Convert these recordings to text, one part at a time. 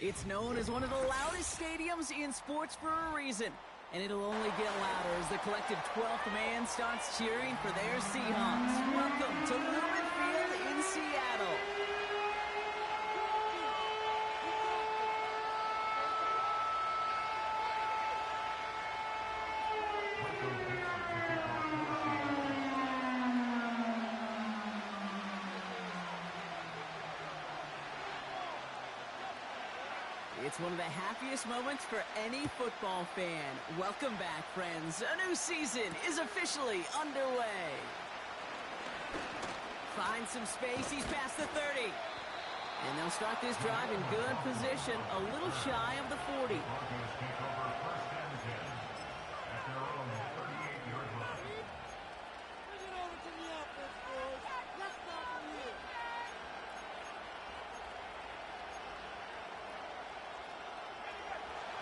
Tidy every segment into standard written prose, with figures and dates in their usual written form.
It's known as one of the loudest stadiums in sports for a reason, and it'll only get louder as the collective 12th man starts cheering for their Seahawks. Welcome to Lumen Field in Seattle. It's one of the happiest moments for any football fan. Welcome back, friends. A new season is officially underway. Finds some space. He's past the 30. And they'll start this drive in good position, a little shy of the 40.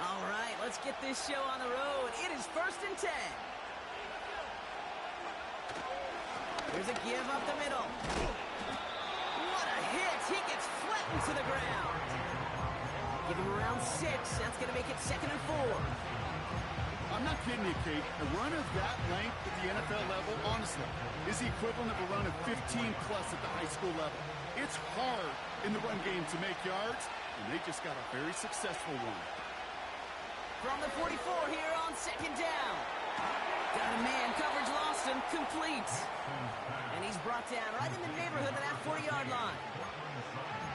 All right, let's get this show on the road. It is 1st and 10. Here's a give up the middle. What a hit. He gets flattened to the ground. Give him around 6. That's going to make it 2nd and 4. I'm not kidding you, Kate. A run of that length at the NFL level, honestly, is the equivalent of a run of 15-plus at the high school level. It's hard in the run game to make yards, and they just got a very successful one. From the 44 here on 2nd down. Got a man, coverage lost him, complete. And he's brought down right in the neighborhood of that 40-yard line.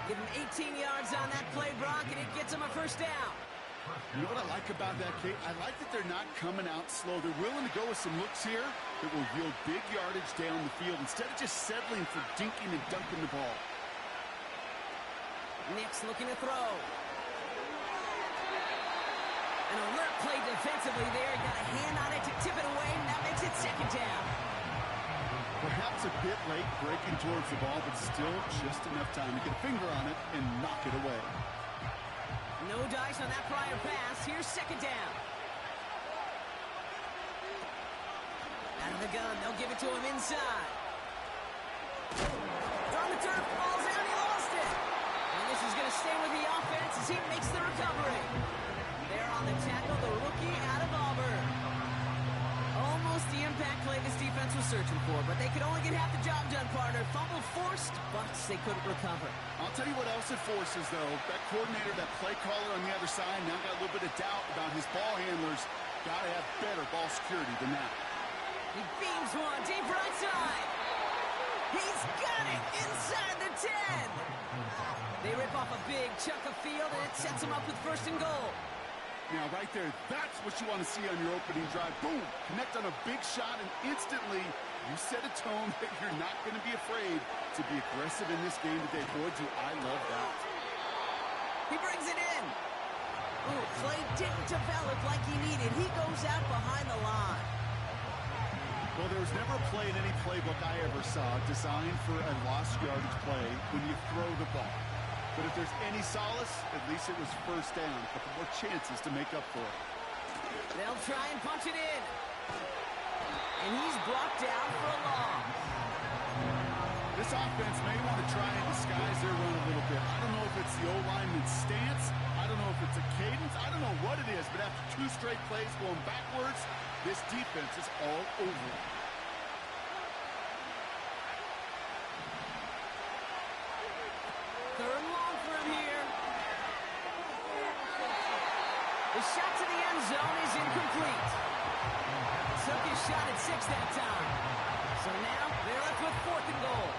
Give him 18 yards on that play, Brock, and it gets him a 1st down. You know what I like about that, Kate? I like that they're not coming out slow. They're willing to go with some looks here that will yield big yardage down the field instead of just settling for dinking and dunking the ball. Nick's looking to throw. An alert play defensively there. Got a hand on it to tip it away, and that makes it 2nd down. Perhaps a bit late breaking towards the ball, but still just enough time to get a finger on it and knock it away. No dice on that prior pass. Here's 2nd down. Out of the gun. They'll give it to him inside. On the turf. Falls out. He lost it. And this is going to stay with the offense as he makes the recovery. There on the tackle, the rookie out of Auburn. Almost the impact play this defense was searching for, but they could only get half the job done, partner. Fumble forced, but they couldn't recover. I'll tell you what else it forces, though. That coordinator, that play caller on the other side, now got a little bit of doubt about his ball handlers. Got to have better ball security than that. He beams one, deep right side. He's got it inside the 10. They rip off a big chunk of field, and it sets them up with 1st and goal. Now, right there, that's what you want to see on your opening drive. Boom! Connect on a big shot, and instantly, you set a tone that you're not going to be afraid to be aggressive in this game today. Boy, do I love that. He brings it in. Ooh, play didn't develop like he needed. He goes out behind the line. Well, there was never a play in any playbook I ever saw designed for a lost yardage play when you throw the ball. But if there's any solace, at least it was 1st down. A couple more chances to make up for it. They'll try and punch it in. And he's brought down for a loss. This offense may want to try and disguise their run a little bit. I don't know if it's the O-lineman's stance. I don't know if it's a cadence. I don't know what it is. But after 2 straight plays going backwards, this defense is all over it. Third and long for him here. The shot to the end zone is incomplete. Took his shot at 6 that time. So now they're left with 4th and goal.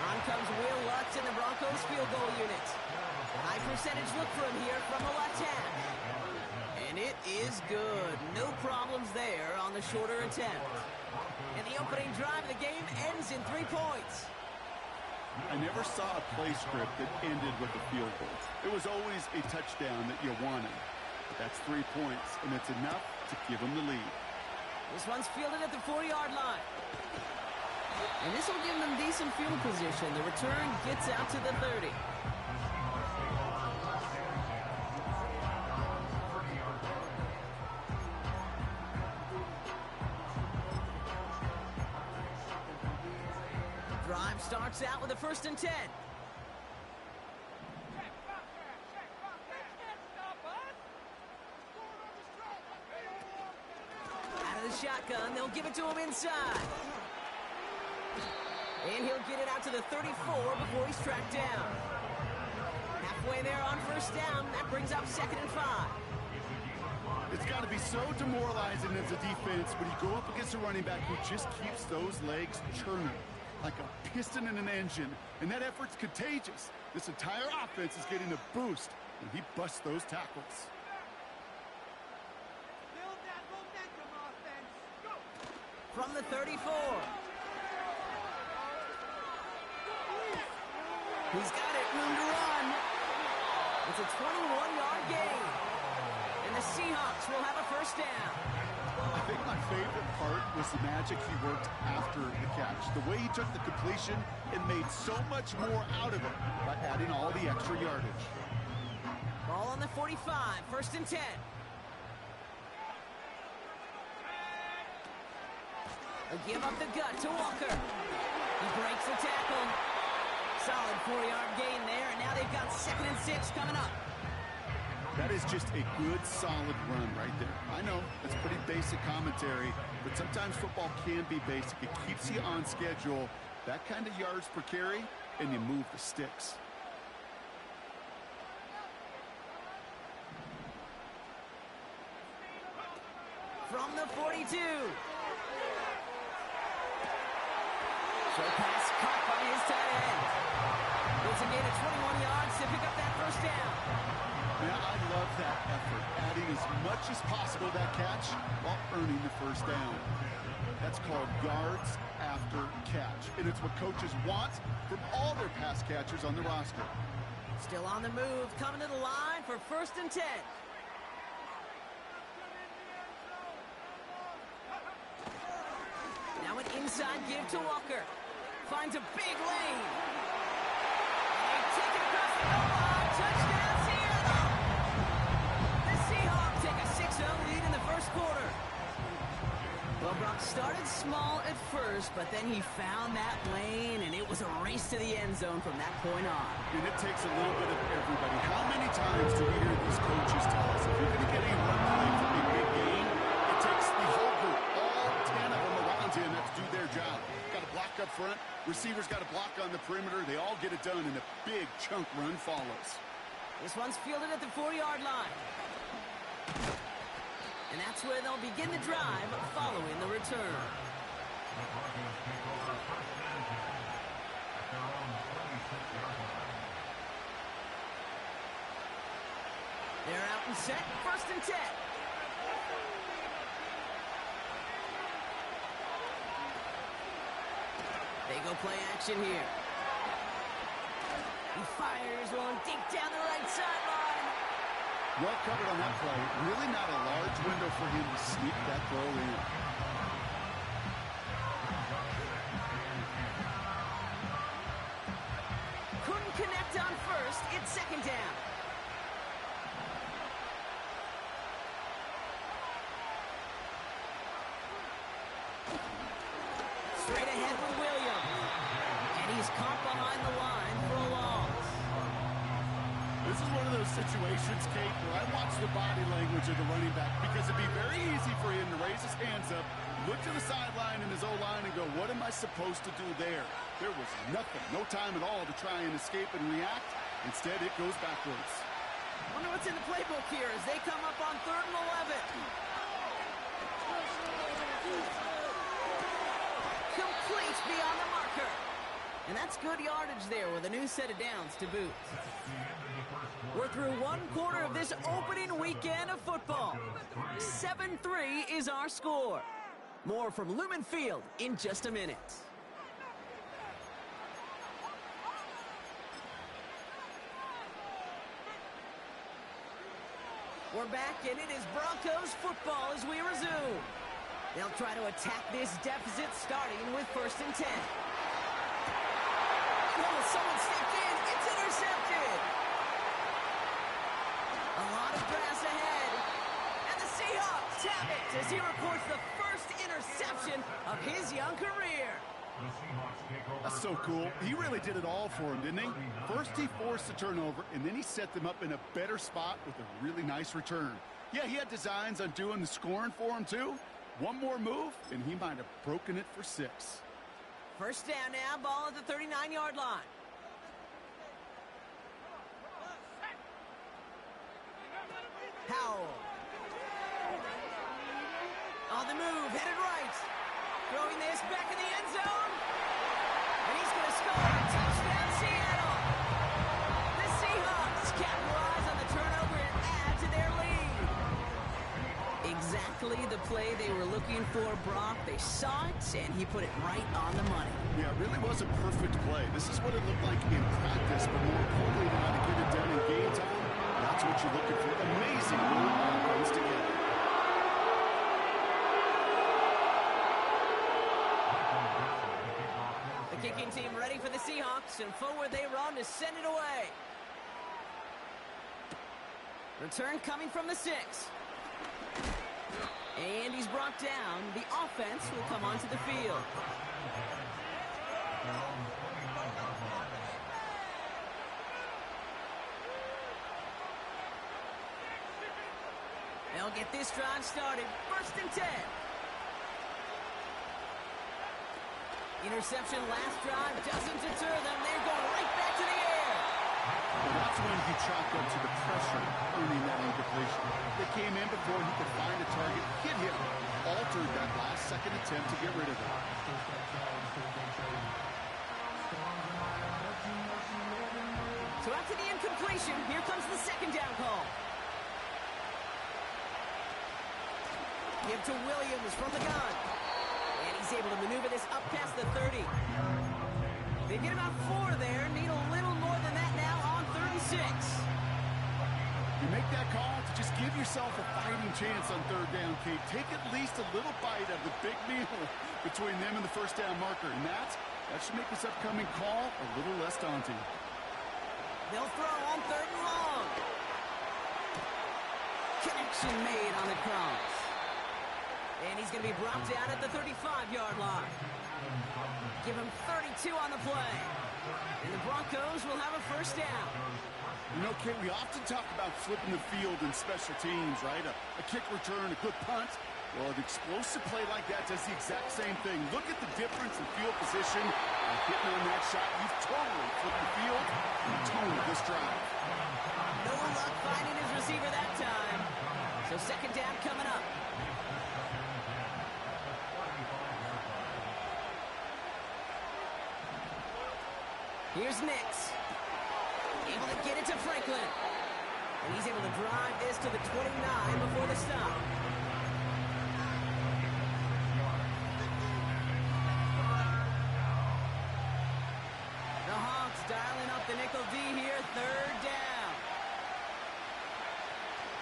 On comes Will Lutz in the Broncos field goal unit. High percentage look for him here from the left hash. And it is good. No problems there on the shorter attempt. And the opening drive of the game ends in 3 points. I never saw a play script that ended with a field goal. It was always a touchdown that you wanted. But that's 3 points, and it's enough to give them the lead. This one's fielded at the 4-yard line. And this will give them decent field position. The return gets out to the 30. Drive starts out with a 1st and 10. shotgun. They'll give it to him inside. And he'll get it out to the 34 before he's tracked down. Halfway there on first down. That brings up 2nd and 5. It's got to be so demoralizing as a defense when you go up against a running back who just keeps those legs churning like a piston in an engine, and that effort's contagious. This entire offense is getting a boost when he busts those tackles. Build that momentum, offense. Go. From the 34. He's got it, room to run. It's a 21-yard gain. And the Seahawks will have a first down. I think my favorite part was the magic he worked after the catch. The way he took the completion and made so much more out of it by adding all the extra yardage. Ball on the 45, 1st and 10. They'll give up the gut to Walker. He breaks the tackle. Solid 4-yard gain there, and now they've got 2nd and 6 coming up. That is just a good, solid run right there. I know, that's pretty basic commentary, but sometimes football can be basic. It keeps you on schedule, that kind of yards per carry, and you move the sticks. From the 42. Short pass caught by his tight end. It's a gain of 21 yards to pick up that first down. Yeah, I love that effort, adding as much as possible to that catch while earning the first down. That's called yards after catch, and it's what coaches want from all their pass catchers on the roster. Still on the move, coming to the line for 1st and 10. Now an inside give to Walker. Finds a big lane. And they take it across the goal line. Touchdown, Seattle! The Seahawks take a 6-0 lead in the first quarter. Well, Brock started small at first, but then he found that lane, and it was a race to the end zone from that point on. And it takes a little bit of everybody. How many times do we hear these coaches tell us, if you're going to get a run play from a big game, it takes the whole group, all 10 of them around him, that do their job. Got to block up front. Receivers got to block on the perimeter. They all get it done, and a big chunk run follows. This one's fielded at the 4-yard line. And that's where they'll begin the drive following the return. They're out and set, 1st and 10. They go play action here. He fires one deep down the right sideline. Well covered on that play. Really not a large window for him to sneak that throw in. Couldn't connect on 1st. It's 2nd down. Straight ahead with Williams. And he's caught behind the line for a loss. This is one of those situations, Kate, where I watch the body language of the running back because it'd be very easy for him to raise his hands up, look to the sideline in his O-line and go, what am I supposed to do there? There was nothing, no time at all to try and escape and react. Instead, it goes backwards. Wonder what's in the playbook here as they come up on 3rd and 11. Complete beyond the marker. And that's good yardage there with a new set of downs to boot. We're through one quarter of this opening weekend of football. 7-3 is our score. More from Lumen Field in just a minute. We're back, and it is Broncos football as we resume. They'll try to attack this deficit starting with 1st and 10. Oh, someone stepped in. It's intercepted. A lot of grass ahead. And the Seahawks have it as he records the first interception of his young career. That's so cool. He really did it all for him, didn't he? First, he forced the turnover, and then he set them up in a better spot with a really nice return. Yeah, he had designs on doing the scoring for him, too, One more move, and he might have broken it for 6. First down now, ball at the 39-yard line. Howell. On the move, headed right. Throwing this back in the end zone. And he's going to score. Touchdown, Seattle. The Seahawks capitalize on the turnover and add to their lead. Exactly the play they were looking for, Brock. They saw it, and he put it right on the money. Yeah, it really was a perfect play. This is what it looked like in practice, but more importantly, now to get it done in game time, that's what you're looking for. Amazing when it all comes together. The kicking team ready for the Seahawks, and forward they run to send it away. Return coming from the 6. And he's brought down. The offense will come onto the field. They'll get this drive started. 1st and 10. Interception last drive doesn't deter them. They're going right back to the air. Well, that's when he chalked up to the pressure, earning that incompletion. They came in before he could find a target, hit him, altered that last-second attempt to get rid of it. So after the incompletion, here comes the 2nd down call. Give to Williams from the gun. And he's able to maneuver this up past the 30. They get about 4 there. Need a little more than that now on 3rd and 6. You make that call to just give yourself a fighting chance on 3rd down, Kate. Take at least a little bite out of the big meal between them and the 1st down marker. And that should make this upcoming call a little less daunting. They'll throw on 3rd and long. Connection made on the cross. And he's going to be brought down at the 35-yard line. Give him 32 on the play. And the Broncos will have a 1st down. You know, Kate, we often talk about flipping the field in special teams, right? A kick return, a good punt. Well, an explosive play like that does the exact same thing. Look at the difference in field position. And hitting on that shot, you've totally flipped the field and toned this drive. No luck finding his receiver that time. So 2nd down coming up. Here's Nix. Able to get it to Franklin. And he's able to drive this to the 29 before the stop. The Hawks dialing up the nickel D here. 3rd down.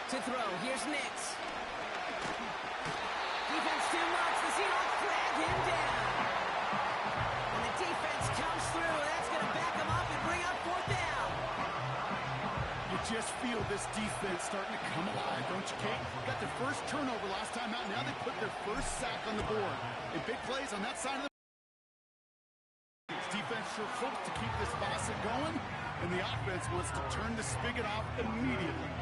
To throw. Here's Nix. Defense too much. The Seahawks drag him down. And the defense comes through. That's going to back him up and bring up 4th down. You just feel this defense starting to come alive, don't you, Kate? Got their first turnover last time out. Now they put their first sack on the board. And big plays on that side of the defense sure hopes to keep this faucet going, and the offense wants to turn the spigot off immediately.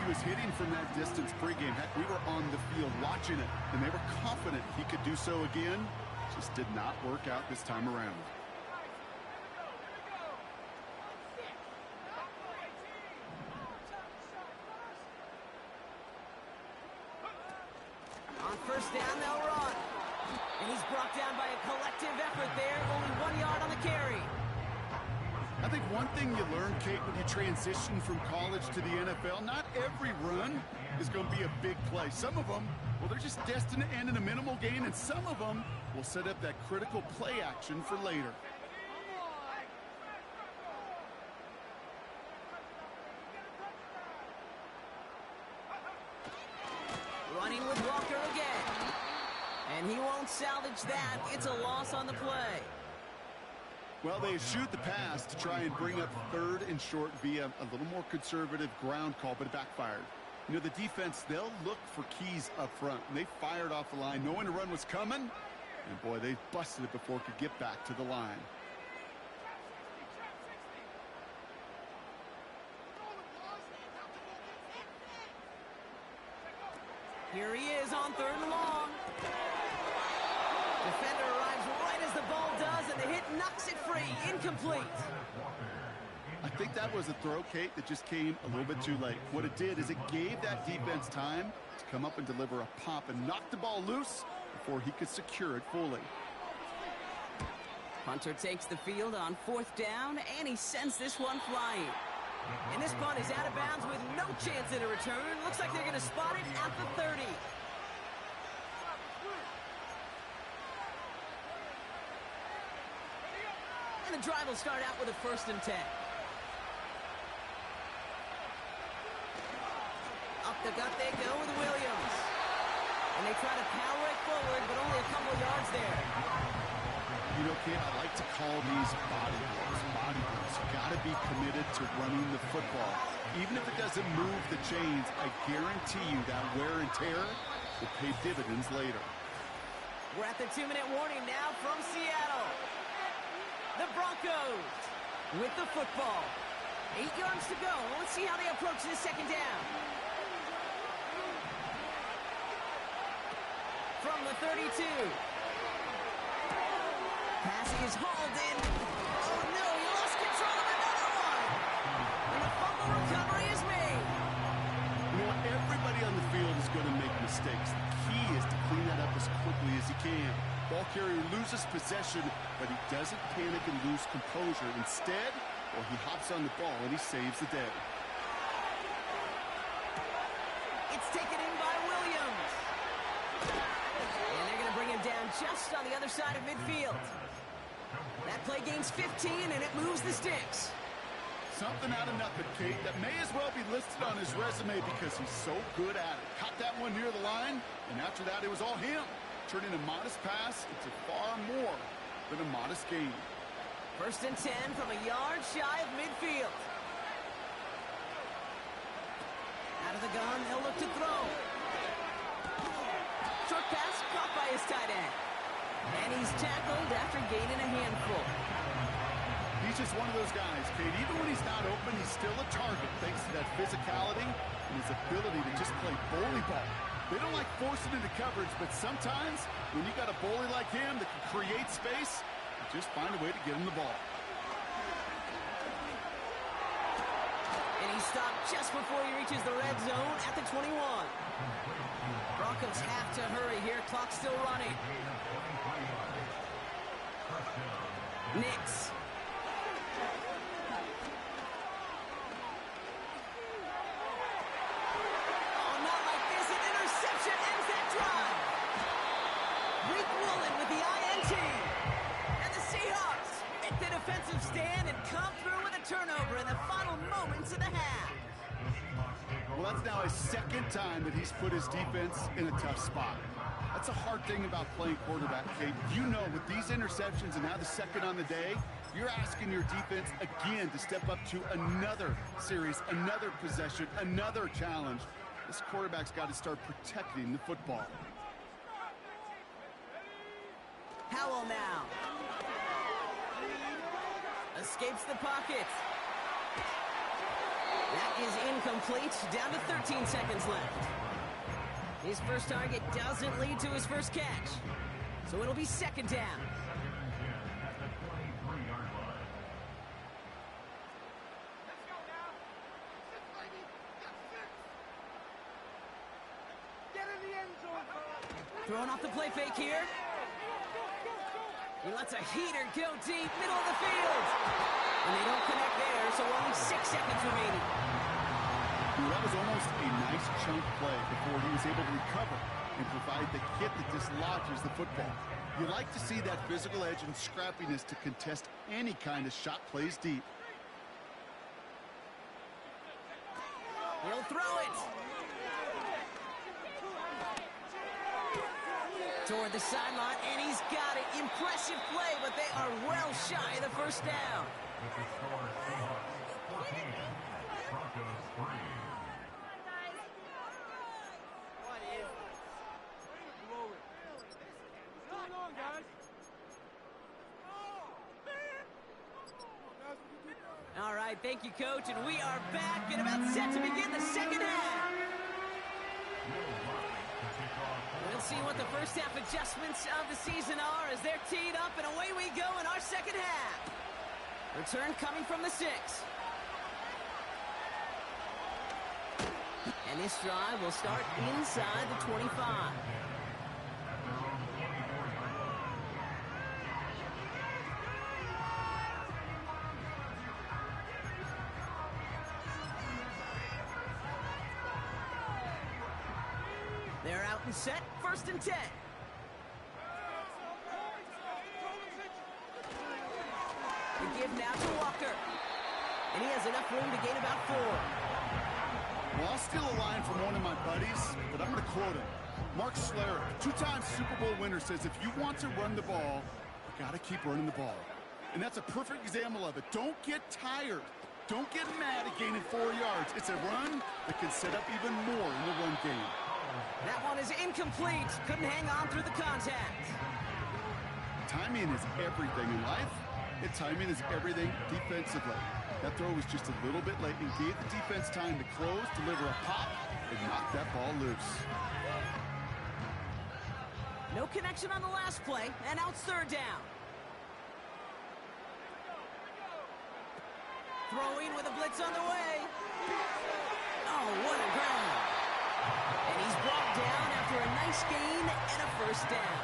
He was hitting from that distance pregame. Heck, we were on the field watching it, and they were confident he could do so again. Just did not work out this time around. On 1st down, they'll run. And he's brought down by a collective effort there. Only 1 yard on the carry. I think one thing you learn, Kate, when you transition from college to the NFL, not every run is going to be a big play. Some of them, well, they're just destined to end in a minimal gain, and some of them will set up that critical play action for later. Running with Walker again. And he won't salvage that. It's a loss on the play. Well, they eschewed the pass to try and bring up 3rd and short via a little more conservative ground call, but it backfired. You know, the defense, they'll look for keys up front. And they fired off the line knowing the run was coming. And, boy, they busted it before it could get back to the line. Here he is on 3rd and long. Defender arrives right as the ball does, and the hit knocks it free. Incomplete. I think that was a throw, Kate, that just came a little bit too late. What it did is it gave that defense time to come up and deliver a pop and knock the ball loose before he could secure it fully. Punter takes the field on 4th down, and he sends this one flying. And this punt is out of bounds with no chance at a return. Looks like they're going to spot it at the 30. And the drive will start out with a 1st and 10. Up the gut they go with Williams. And they try to power it forward, but only a couple yards there. You know, Kate, I like to call these body blows. Body blows. You got to be committed to running the football. Even if it doesn't move the chains, I guarantee you that wear and tear will pay dividends later. We're at the 2-minute warning now from Seattle. The Broncos with the football. 8 yards to go. Let's see how they approach this 2nd down. From the 32. Pass is hauled in. Oh, no, he lost control of another one. And the fumble recovery is made. You know what? Everybody on the field is going to make mistakes. The key is to clean that up as quickly as he can. Ball carrier loses possession, but he doesn't panic and lose composure. Instead, well, he hops on the ball and he saves the day. It's taken in by Williams. And they're going to bring him down just on the other side of midfield. That play gains 15, and it moves the sticks. Something out of nothing, Kate, that may as well be listed on his resume because he's so good at it. Caught that one near the line, and after that, it was all him. Turning a modest pass into far more than a modest gain. 1st and 10 from a yard shy of midfield. Out of the gun, they'll look to throw. Short pass caught by his tight end. And he's tackled after gaining a handful. He's just one of those guys, Kate. Even when he's not open, he's still a target thanks to that physicality and his ability to just play bully ball. They don't like forcing into coverage, but sometimes when you got a bully like him that can create space, you just find a way to get him the ball. And he stopped just before he reaches the red zone at the 21. Broncos have to hurry here. Clock still running. Nix. Oh, not like this. An interception ends that drive. Reek Woolen with the INT. And the Seahawks make the defensive stand and come through with a turnover in the final moments of the half. Well, that's now his 2nd time that he's put his defense in a tough spot. That's a hard thing about playing quarterback, Kate. You know, with these interceptions and now the 2nd on the day, you're asking your defense again to step up to another series, another possession, another challenge. This quarterback's got to start protecting the football. Howell now. Escapes the pocket. That is incomplete. Down to 13 seconds left. His first target doesn't lead to his first catch. So it'll be 2nd down. Get in the end zone. Throwing off the play fake here. He lets a heater go deep, middle of the field. And they don't connect there, so only 6 seconds remaining. Well, that was almost a nice chunk play before he was able to recover and provide the hit that dislodges the football. You like to see that physical edge and scrappiness to contest any kind of shot plays deep. He'll throw it. Toward the sideline, and he's got it. Impressive play, but they are well shy of the first down. All right, thank you, Coach, and we are back and about set to begin the 2nd half. see what the first half adjustments of the season are as they're teed up, and away we go in our second half. Return coming from the 6. And this drive will start inside the 25. They're out and set, 1st and 10. The give now to Walker. And he has enough room to gain about 4. Well, I'll steal a line from one of my buddies, but I'm going to quote him. Mark Schlereth, 2-time Super Bowl winner, says if you want to run the ball, you got to keep running the ball. And that's a perfect example of it. Don't get tired. Don't get mad at gaining 4 yards. It's a run that can set up even more in the run game. That one is incomplete. Couldn't hang on through the contact. Timing is everything in life. And timing is everything defensively. That throw was just a little bit late and gave the defense time to close, deliver a pop, and knock that ball loose. No connection on the last play, and now it's 3rd down. Throwing with a blitz on the way. Oh, what a grab. And he's brought down after a nice gain and a 1st down.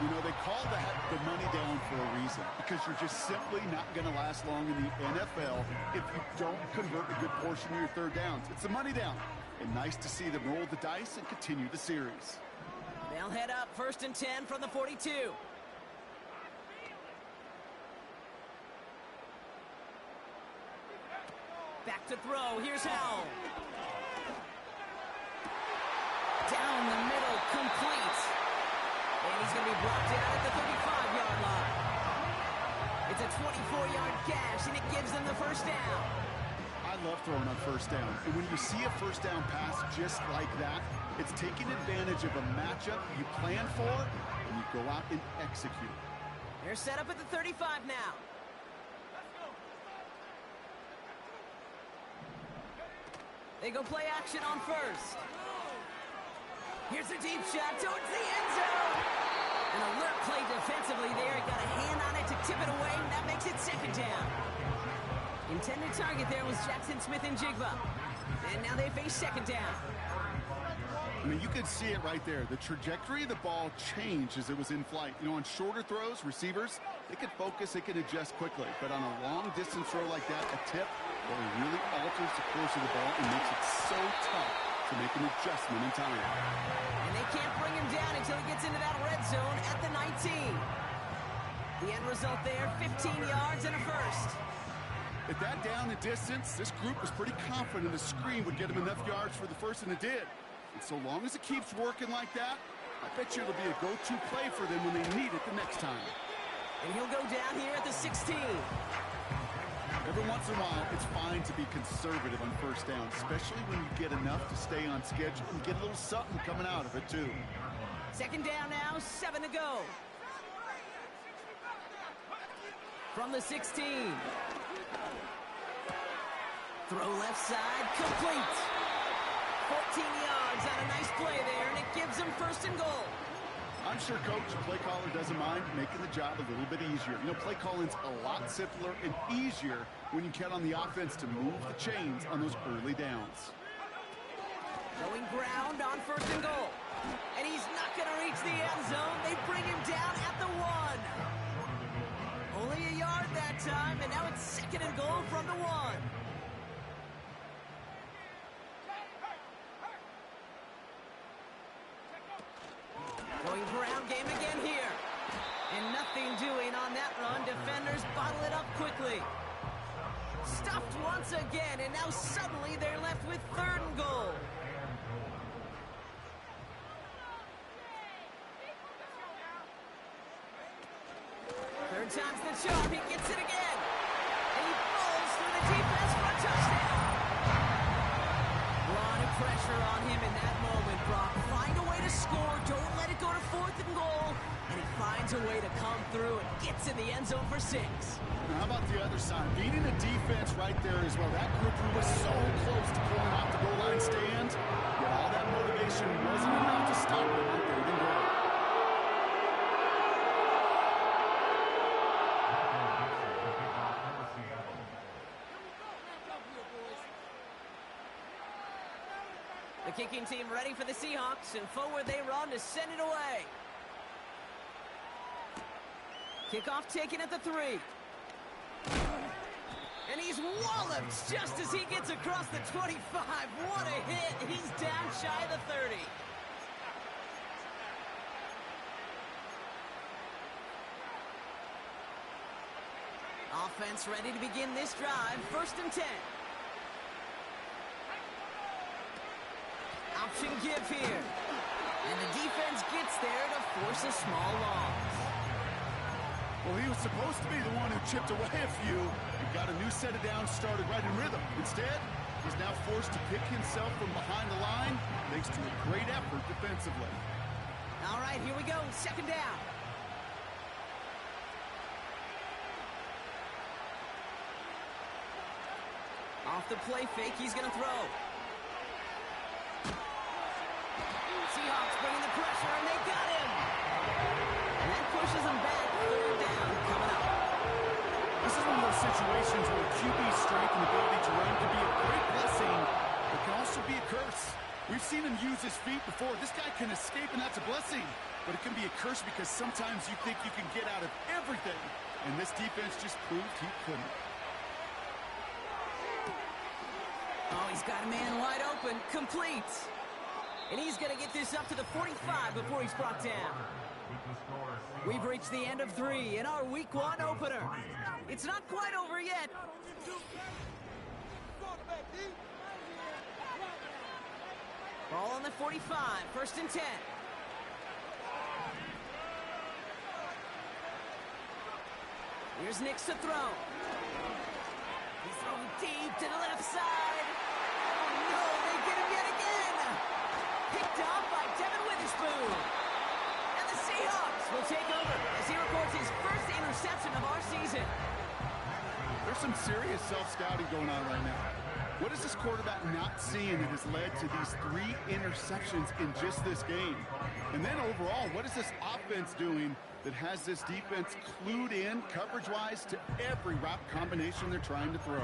You know, they call that the money down for a reason, because you're just simply not going to last long in the NFL if you don't convert a good portion of your 3rd downs. It's a money down, and nice to see them roll the dice and continue the series. They'll head up 1st and 10 from the 42. Back to throw. Here's Howell. Down the middle, complete. And he's going to be brought down at the 35-yard line. It's a 24-yard gash, and it gives them the 1st down. I love throwing on 1st down. And when you see a 1st down pass just like that, it's taking advantage of a matchup you plan for, and you go out and execute. They're set up at the 35 now. They go play action on 1st. Here's a deep shot towards the end zone. An alert play defensively there. He got a hand on it to tip it away, and that makes it 2nd down. Intended target there was Jackson Smith and Jigba. And now they face 2nd down. I mean, you could see it right there. The trajectory of the ball changed as it was in flight. You know, on shorter throws, receivers, they can focus, they can adjust quickly. But on a long-distance throw like that, a tip, well, it really alters the course of the ball and makes it so tough to make an adjustment in time. And they can't bring him down until he gets into that red zone at the 19. The end result there, 15 yards and a 1st. At that down and distance, this group was pretty confident the screen would get him enough yards for the 1st, and it did. And so long as it keeps working like that, I bet you it'll be a go-to play for them when they need it the next time. And he'll go down here at the 16. Every once in a while, it's fine to be conservative on 1st down, especially when you get enough to stay on schedule and get a little something coming out of it, too. 2nd down now, 7 to go. From the 16. Throw left side, complete. 14 yards on a nice play there, and it gives them 1st and goal. I'm sure Coach, the play caller, doesn't mind making the job a little bit easier. You know, play calling's a lot simpler and easier when you count on the offense to move the chains on those early downs. Going ground on 1st and goal. And he's not going to reach the end zone. They bring him down at the 1. Only a yard that time, and now it's 2nd and goal from the 1. Going ground game again here. And nothing doing on that run. Defenders bottle it up quickly. Stuffed once again, and now suddenly they're left with 3rd and goal. Third time's the charm. He gets it again. And he falls through the defense for a touchdown. A lot of pressure on him in that moment, Brock. Find a way to score. Don't let it go to 4th and goal. And he finds finds a way to come through and gets in the end zone for 6. Now, how about the other side? Beating the defense right there as well. That group who was so close to pulling off the goal line stand, yet all that motivation wasn't enough to stop them on 3rd and goal. The kicking team ready for the Seahawks, and forward they run to send it away. Kickoff taken at the 3. And he's walloped just as he gets across the 25. What a hit. He's down shy of the 30. Offense ready to begin this drive. 1st and 10. Option give here. And the defense gets there to force a small loss. Well, he was supposed to be the one who chipped away a few and got a new set of downs started right in rhythm. Instead, he's now forced to pick himself from behind the line thanks to a great effort defensively. All right, here we go. 2nd down. Off the play fake, he's going to throw. Seahawks bringing the pressure, and they got him. And that pushes them back. 3rd down coming up. This is one of those situations where QB's strength and ability to run can be a great blessing, but can also be a curse. We've seen him use his feet before. This guy can escape, and that's a blessing. But it can be a curse because sometimes you think you can get out of everything, and this defense just proved he couldn't. Oh, he's got a man wide open. Complete. And he's going to get this up to the 45 before he's brought down. We've reached the end of 3 in our Week 1 opener. It's not quite over yet. Ball on the 45, 1st and 10. Here's Nix to throw. He's throwing deep to the left side. Oh no, they get him yet again. Picked off by Devin Witherspoon. And the Seahawks will take over as he records his first interception of our season. There's some serious self-scouting going on right now. What is this quarterback not seeing that has led to these 3 interceptions in just this game? And then overall, what is this offense doing that has this defense clued in coverage-wise to every route combination they're trying to throw?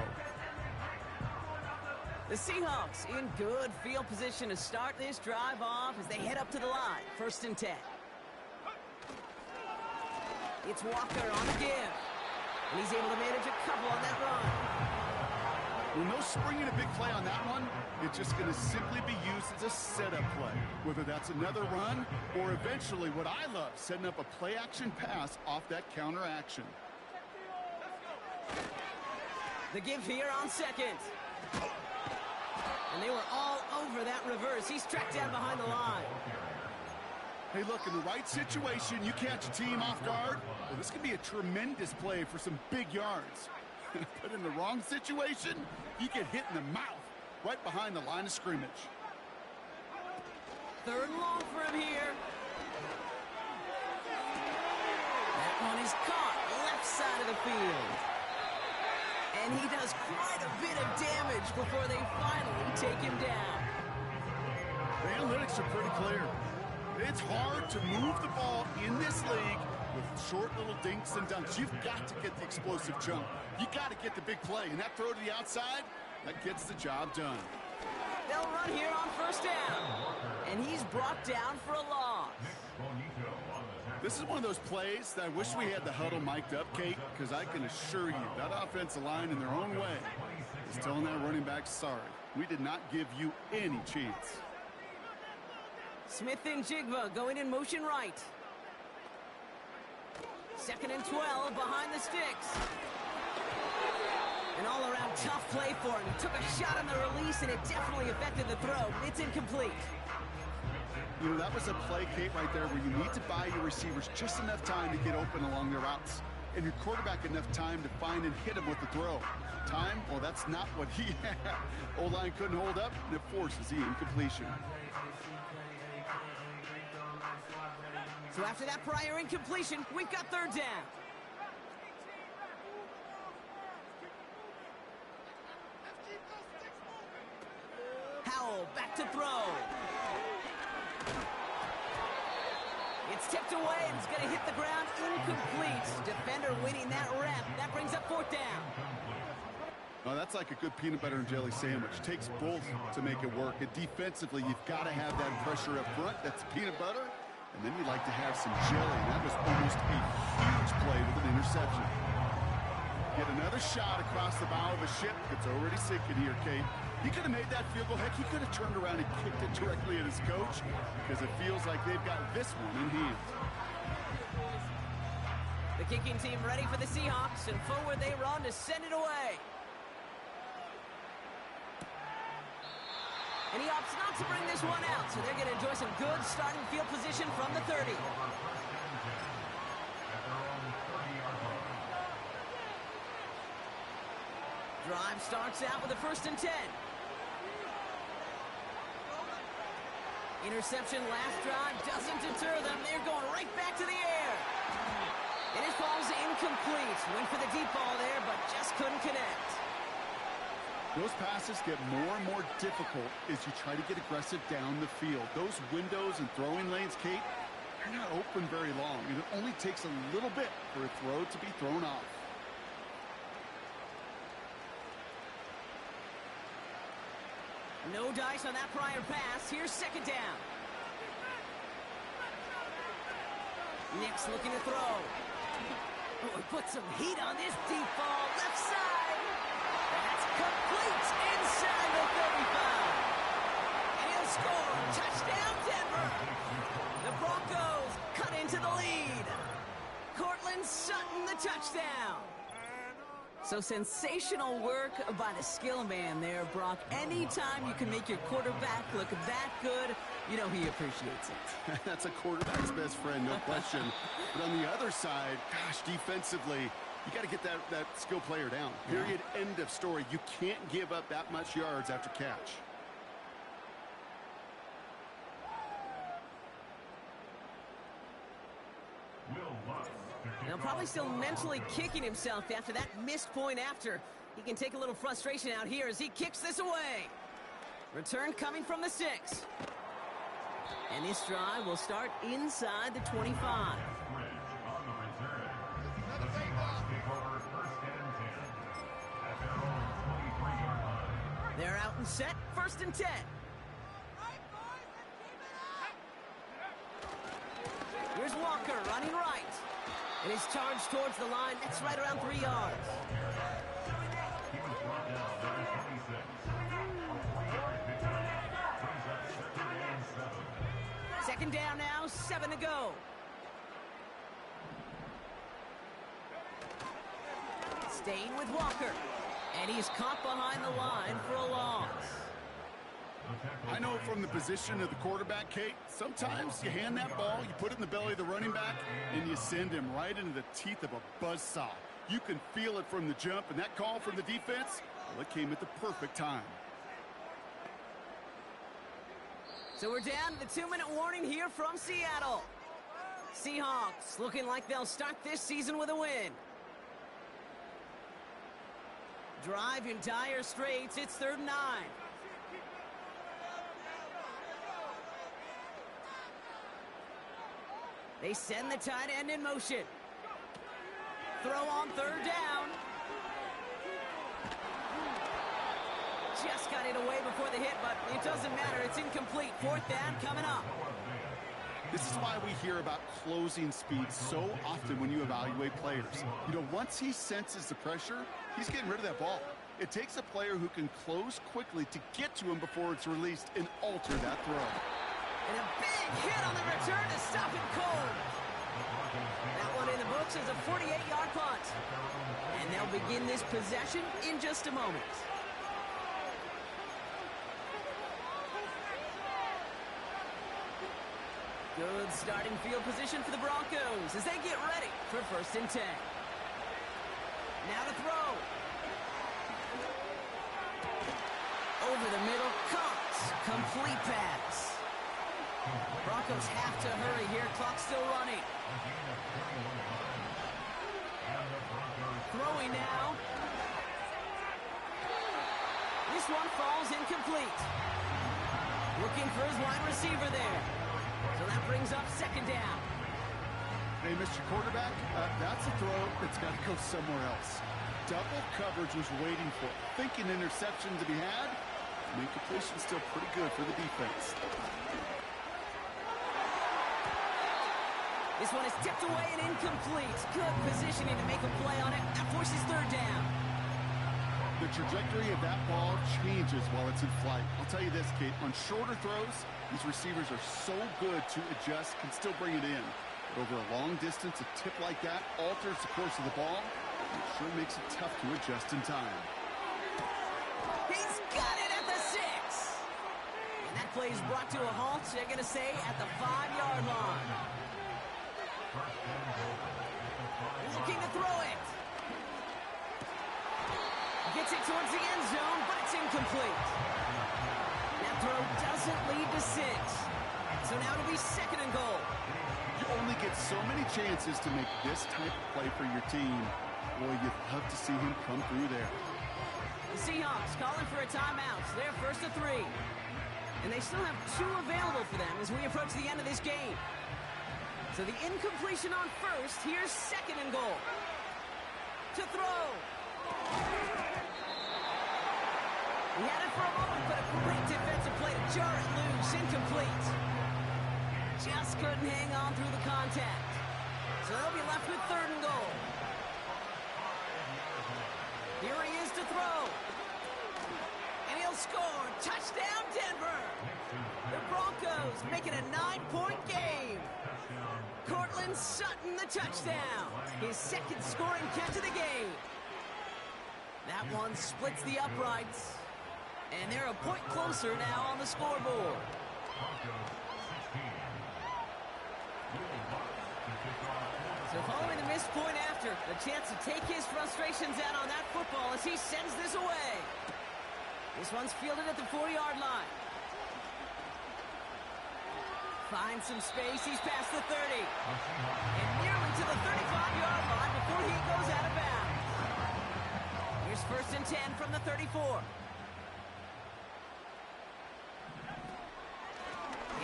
The Seahawks in good field position to start this drive off as they head up to the line. 1st and 10. It's Walker on the give. And he's able to manage a couple on that run. Well, no springing a big play on that one. It's just going to simply be used as a setup play, whether that's another run or eventually what I love, setting up a play-action pass off that counter action. The give here on 2nd. And they were all over that reverse. He's tracked down behind the line. Hey, look, in the right situation, you catch a team off guard. Well, this could be a tremendous play for some big yards. But in the wrong situation, you get hit in the mouth right behind the line of scrimmage. 3rd and long for him here. That one is caught left side of the field. And he does quite a bit of damage before they finally take him down. The analytics are pretty clear. It's hard to move the ball in this league with short little dinks and dunks. You've got to get the explosive jump. You got to get the big play. And that throw to the outside, that gets the job done. They'll run here on 1st down. And he's brought down for a loss. This is one of those plays that I wish we had the huddle mic'd up, Kate, because I can assure you that offensive line in their own way is telling that running back, sorry, we did not give you any chance. Smith and Jigba going in motion right. 2nd and 12 behind the sticks. An all-around tough play for him. He took a shot on the release, and it definitely affected the throw. It's incomplete. You know, that was a play, Kate, right there where you need to buy your receivers just enough time to get open along their routes. And your quarterback enough time to find and hit him with the throw. Time? Well, that's not what he had. O-line couldn't hold up, and it forces the incompletion. So after that prior incompletion, we've got third down. Howell back to throw. It's tipped away and it's going to hit the ground incomplete. Defender winning that rep. That brings up fourth down. Oh, that's like a good peanut butter and jelly sandwich. Takes both to make it work. And defensively, you've got to have that pressure up front. That's peanut butter. And then you like to have some jelly. That was almost a huge play with an interception. Get another shot across the bow of a ship. It's already sinking here, Kate. He could have made that field goal. Heck, he could have turned around and kicked it directly at his coach because it feels like they've got this one in hand. The kicking team ready for the Seahawks, and forward they run to send it away. And he opts not to bring this one out, so they're going to enjoy some good starting field position from the 30. Drive starts out with a 1st and 10. Interception last drive doesn't deter them. They're going right back to the air. And it falls incomplete. Went for the deep ball there, but just couldn't connect. Those passes get more and more difficult as you try to get aggressive down the field. Those windows and throwing lanes, Kate, they're not open very long. And it only takes a little bit for a throw to be thrown off. No dice on that prior pass. Here's 2nd down. Nick's looking to throw. Oh, he put some heat on this deep ball. Left side. That's complete inside the 35. And he'll score. Touchdown, Denver. The Broncos cut into the lead. Cortland Sutton, the touchdown. So sensational work by the skill man there, Brock. Anytime you can make your quarterback look that good, you know he appreciates it. That's a quarterback's best friend, no question. But on the other side, gosh, defensively, you got to get that skill player down. Period, end of story. You can't give up that much yards after catch. Now probably still mentally kicking himself after that missed point after. He can take a little frustration out here as he kicks this away. Return coming from the 6. And this drive will start inside the 25. They're out and set, 1st and 10. Here's Walker running right. And his charge towards the line, that's right around 3 yards. Second down now, 7 to go. Staying with Walker. And he's caught behind the line for a loss. I know from the position of the quarterback, Kate, sometimes you hand that ball, you put it in the belly of the running back, and you send him right into the teeth of a buzzsaw. You can feel it from the jump, and that call from the defense, well, it came at the perfect time. So we're down to the 2-minute warning here from Seattle. Seahawks looking like they'll start this season with a win. Drive in dire straits, it's 3rd and 9. They send the tight end in motion. Throw on 3rd down. Just got it away before the hit, but it doesn't matter. It's incomplete. 4th down coming up. This is why we hear about closing speed so often when you evaluate players. You know, once he senses the pressure, he's getting rid of that ball. It takes a player who can close quickly to get to him before it's released and alter that throw. And a big hit on the return to stop it cold. That one in the books is a 48-yard punt. And they'll begin this possession in just a moment. Good starting field position for the Broncos as they get ready for 1st and 10. Now to throw. Over the middle, caught. Complete pass. Broncos have to hurry here. Clock's still running. Throwing now. This one falls incomplete. Looking for his wide receiver there. So that brings up second down. Hey, Mr. Quarterback, that's a throw that's got to go somewhere else. Double coverage was waiting for it. Thinking interception to be had. The incompletion's still pretty good for the defense. This one is tipped away and incomplete. Good positioning to make a play on it. That forces third down. The trajectory of that ball changes while it's in flight. I'll tell you this, Kate, on shorter throws, these receivers are so good to adjust, can still bring it in. But over a long distance, a tip like that alters the course of the ball. It sure makes it tough to adjust in time. He's got it at the 6. And that play is brought to a halt, they're going to say, at the 5-yard line. Looking to throw it. Gets it towards the end zone, but it's incomplete. That throw doesn't lead to 6. So now it'll be second and goal. You only get so many chances to make this type of play for your team. Boy, you'd love to see him come through there. The Seahawks calling for a timeout. They're first to 3. And they still have 2 available for them as we approach the end of this game. So the incompletion on first. Here's second and goal. To throw. He had it for a moment, but a great defensive play to jar it loose. Incomplete. Just couldn't hang on through the contact. So they'll be left with third and goal. Here he is to throw. And he'll score. Touchdown, Denver. The Broncos make it a 9-point game. Cortland Sutton, the touchdown. His second scoring catch of the game. That one splits the uprights. And they're a point closer now on the scoreboard. So following the missed point after, the chance to take his frustrations out on that football as he sends this away. This one's fielded at the 4-yard line. Finds some space, he's past the 30. And nearly to the 35-yard line before he goes out of bounds. Here's first and 10 from the 34.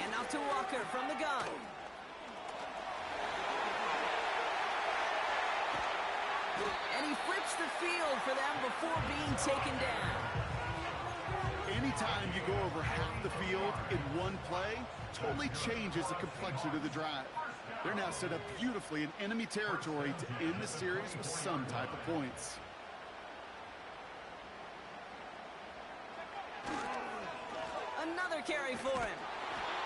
And off to Walker from the gun. And he flips the field for them before being taken down. Anytime you go over half the field in one play, totally changes the complexion of the drive. They're now set up beautifully in enemy territory to end the series with some type of points. Another carry for him.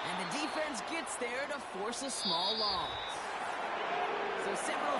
And the defense gets there to force a small loss. So several